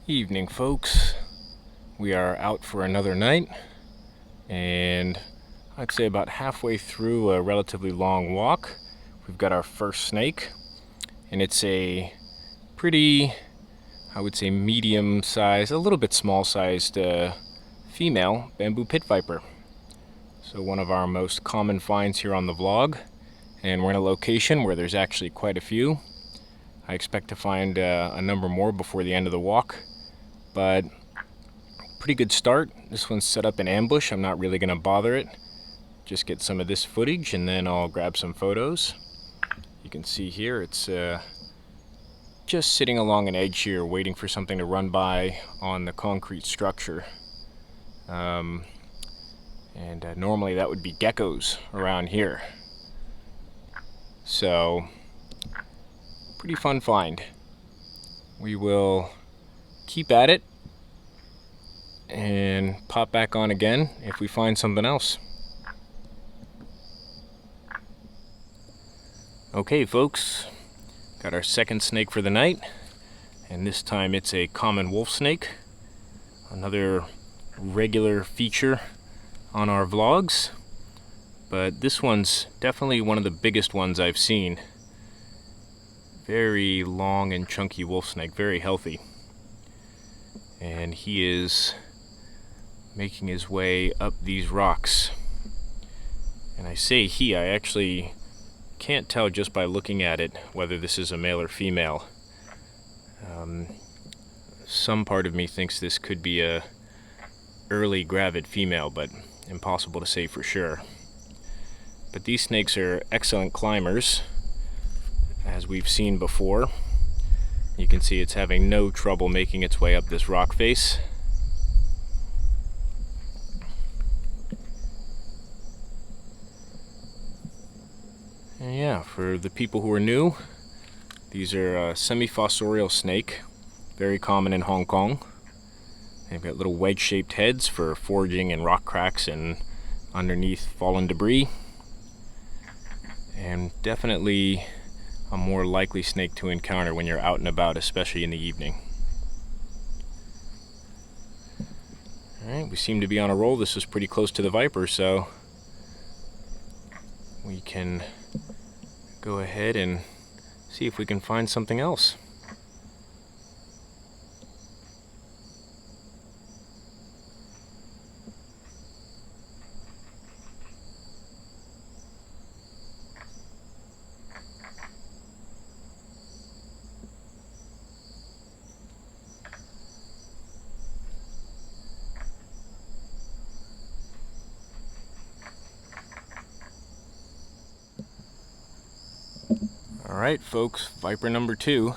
Evening, folks. We are out for another night, and I'd say about halfway through a relatively long walk, we've got our first snake, and it's a pretty, I would say, medium-sized, a little bit small-sized female bamboo pit viper. So one of our most common finds here on the vlog, and we're in a location where there's actually quite a few. I expect to find a number more before the end of the walk. But pretty good start. This one's set up in ambush. I'm not really going to bother it. Just get some of this footage and then I'll grab some photos. You can see here it's just sitting along an edge here waiting for something to run by on the concrete structure. Normally that would be geckos around here. So, pretty fun find. We will keep at it and pop back on again if we find something else. Okay, folks, got our second snake for the night, and this time it's a common wolf snake, another regular feature on our vlogs, but this one's definitely one of the biggest ones I've seen. Very long and chunky wolf snake, very healthy. And he is making his way up these rocks. And I say he, I actually can't tell just by looking at it whether this is a male or female. Some part of me thinks this could be a early gravid female, but impossible to say for sure. But these snakes are excellent climbers, as we've seen before. You can see it's having no trouble making its way up this rock face. And yeah, for the people who are new, these are a semi-fossorial snake, very common in Hong Kong. They've got little wedge-shaped heads for foraging in rock cracks and underneath fallen debris. And definitely a more likely snake to encounter when you're out and about, especially in the evening. Alright, we seem to be on a roll. This is pretty close to the viper, so we can go ahead and see if we can find something else. Alright, folks, viper number 2.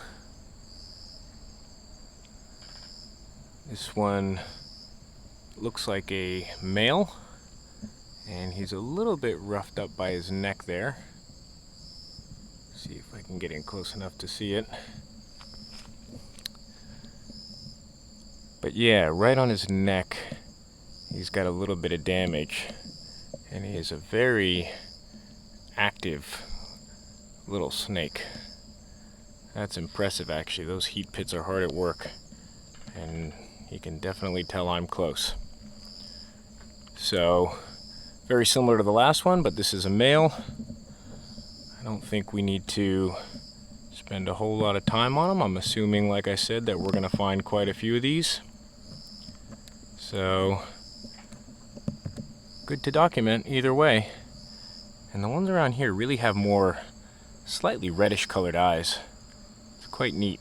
This one looks like a male, and he's a little bit roughed up by his neck there. See if I can get in close enough to see it. But yeah, right on his neck, he's got a little bit of damage, and he is a very active little snake. That's impressive, actually. Those heat pits are hard at work, and you can definitely tell I'm close. So, very similar to the last one, but this is a male. I don't think we need to spend a whole lot of time on him. I'm assuming, like I said, that we're going to find quite a few of these. So, good to document either way. And the ones around here really have more slightly reddish colored eyes. It's quite neat.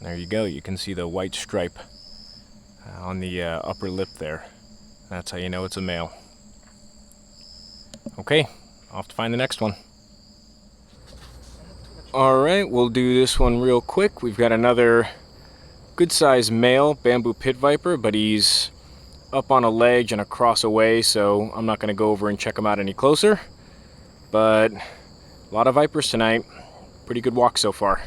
There you go, you can see the white stripe on the upper lip there. That's how you know it's a male. Okay, off to find the next one. Alright, we'll do this one real quick. We've got another good-sized male bamboo pit viper, but he's up on a ledge and across away, so I'm not going to go over and check him out any closer. But a lot of vipers tonight. Pretty good walk so far.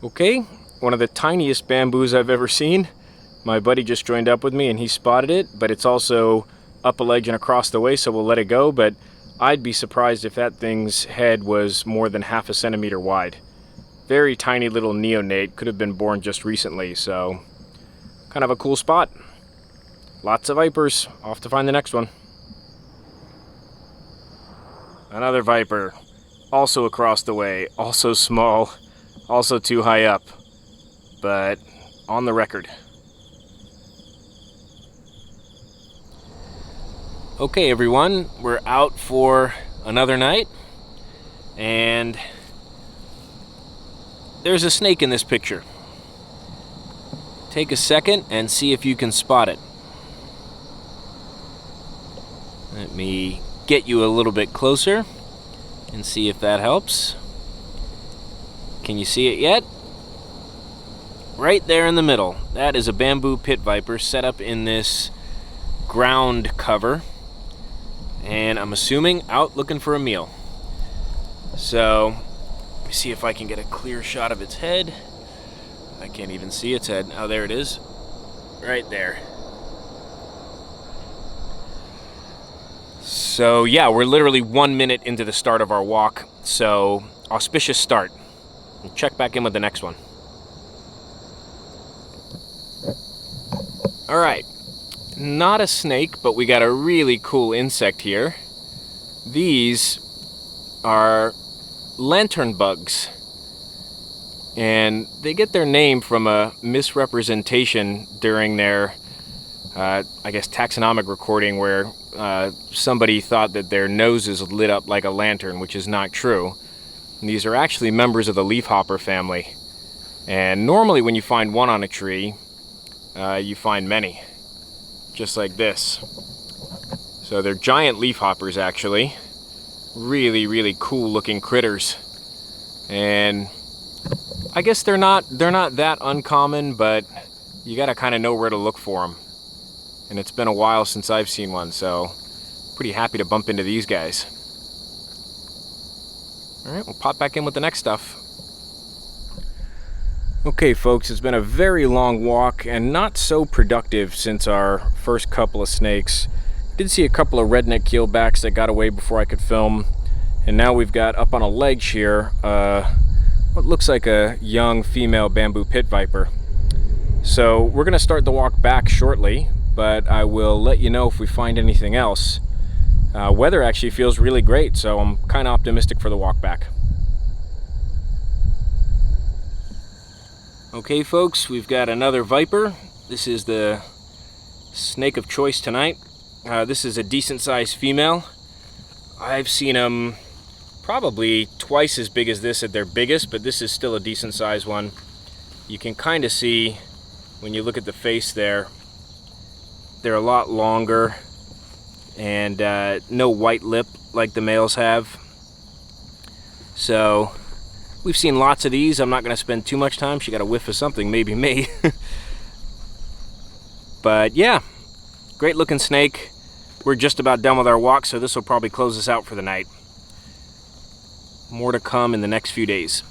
Okay, one of the tiniest bamboos I've ever seen. My buddy just joined up with me and he spotted it, but it's also up a ledge and across the way, so we'll let it go. But I'd be surprised if that thing's head was more than half a centimeter wide. Very tiny little neonate, could have been born just recently, so kind of a cool spot. Lots of vipers. Off to find the next one. Another viper, also across the way, also small, also too high up, but on the record. Okay everyone, we're out for another night, and there's a snake in this picture. Take a second and see if you can spot it. Let me get you a little bit closer and see if that helps. Can you see it yet? Right there in the middle. That is a bamboo pit viper set up in this ground cover, and I'm assuming out looking for a meal. So let me see if I can get a clear shot of its head. I can't even see its head. Oh, there it is. Right there. So yeah, we're literally 1 minute into the start of our walk, so auspicious start. We'll check back in with the next one. Alright, not a snake, but we got a really cool insect here. These are lantern bugs, and they get their name from a misrepresentation during their I guess taxonomic recording where somebody thought that their noses lit up like a lantern, which is not true. And these are actually members of the leafhopper family. And normally when you find one on a tree, you find many, just like this. So they're giant leafhoppers actually. Really, really cool looking critters. And I guess they're not that uncommon, but you gotta kind of know where to look for them. And it's been a while since I've seen one, so pretty happy to bump into these guys. Alright, we'll pop back in with the next stuff. Okay folks, it's been a very long walk and not so productive since our first couple of snakes. Did see a couple of redneck keelbacks that got away before I could film, and now we've got up on a ledge here what looks like a young female bamboo pit viper. So we're gonna start the walk back shortly, but I will let you know if we find anything else. Weather actually feels really great, so I'm kind of optimistic for the walk back. Okay folks, we've got another viper. This is the snake of choice tonight. This is a decent sized female. I've seen them probably twice as big as this at their biggest, but this is still a decent sized one. You can kind of see when you look at the face there, they're a lot longer and no white lip like the males have. So we've seen lots of these. I'm not going to spend too much time. She got a whiff of something, maybe me. But yeah, great looking snake. We're just about done with our walk, so this will probably close us out for the night. More to come in the next few days.